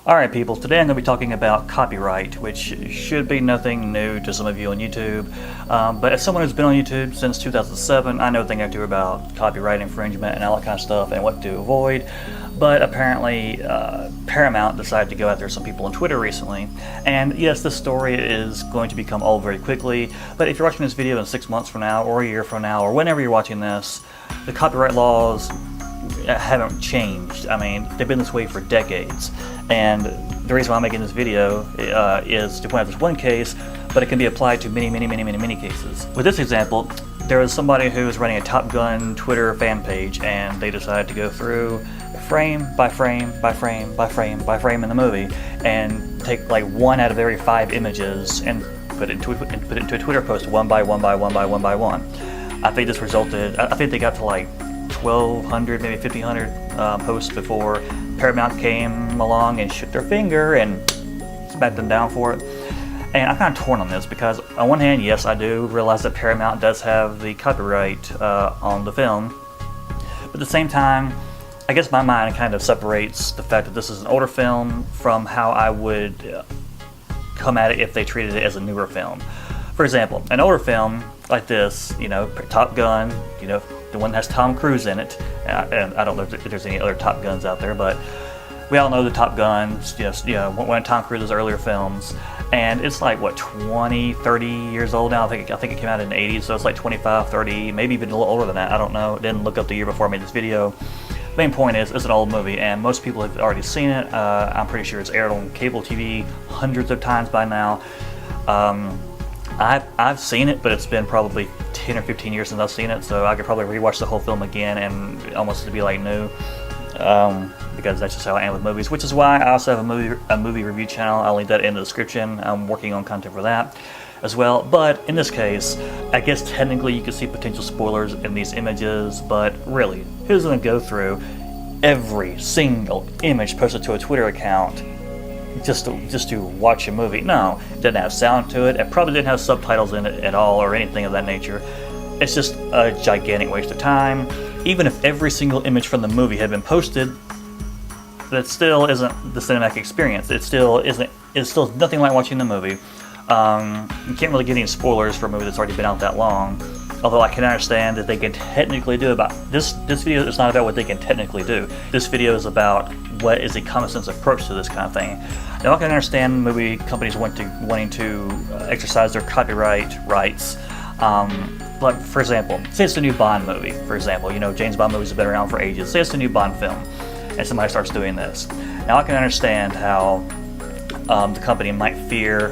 Alright people, today I'm going to be talking about copyright, which should be nothing new to some of you on YouTube. But as someone who's been on YouTube since 2007, I know a thing or two about copyright infringement and all that kind of stuff and what to avoid. But apparently Paramount decided to go after some people on Twitter recently. And yes, this story is going to become old very quickly, but if you're watching this video in 6 months from now, or a year from now, or whenever you're watching this, the copyright laws haven't changed. I mean, they've been this way for decades. And the reason why I'm making this video is to point out this one case, but it can be applied to many cases. With this example, there was somebody who was running a Top Gun Twitter fan page, and they decided to go through frame by frame by frame by frame by frame in the movie and take like one out of every 5 images and put it into a Twitter post one by one by one by one by one. I think this resulted, I think they got to like 1,200, maybe 1,500 posts before Paramount came along and shook their finger and smacked them down for it. And I'm kind of torn on this because on one hand, yes, I do realize that Paramount does have the copyright on the film, but at the same time, I guess my mind kind of separates the fact that this is an older film from how I would come at it if they treated it as a newer film. For example, an older film like this, you know, Top Gun, you know, the one that has Tom Cruise in it, and I don't know if there's any other Top Guns out there, but we all know the Top Gun, you know, one of Tom Cruise's earlier films, and it's like, what, 20, 30 years old now? I think it came out in the 80s, so it's like 25, 30, maybe even a little older than that, I don't know. Didn't look up the year before I made this video. Main point is, it's an old movie, and most people have already seen it. I'm pretty sure it's aired on cable TV hundreds of times by now. I've seen it, but it's been probably 10 or 15 years since I've seen it, so I could probably rewatch the whole film again and almost to be like new, because that's just how I am with movies, which is why I also have a movie review channel. I'll link that in the description. I'm working on content for that as well. But in this case, I guess technically you could see potential spoilers in these images, but really, who's going to go through every single image posted to a Twitter account just to watch a movie? No, it didn't have sound to it. It probably didn't have subtitles in it at all or anything of that nature. It's just a gigantic waste of time. Even if every single image from the movie had been posted, that still isn't the cinematic experience. It still isn't. It's still nothing like watching the movie. You can't really get any spoilers for a movie that's already been out that long. Although I can understand that they can technically do about this video is not about what they can technically do. This video is about what is a common sense approach to this kind of thing. Now I can understand movie companies wanting to exercise their copyright rights. Like for example, say it's a new Bond movie. For example, you know, James Bond movies have been around for ages. Say it's a new Bond film, and somebody starts doing this. Now I can understand how the company might fear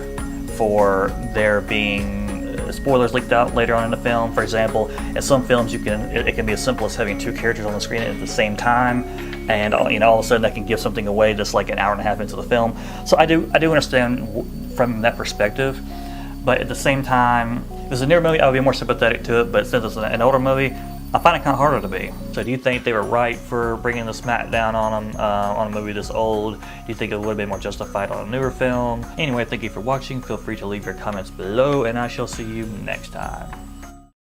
for there being spoilers leaked out later on in the film. For example, in some films it can be as simple as having 2 characters on the screen at the same time, and you know, all of a sudden that can give something away just like an hour and a half into the film. So I do understand from that perspective, but at the same time, if it's a newer movie, I would be more sympathetic to it. But since it's an older movie, I find it kind of harder to be. So do you think they were right for bringing the smackdown on them on a movie this old? Do you think it would have been more justified on a newer film? Anyway, thank you for watching. Feel free to leave your comments below, and I shall see you next time.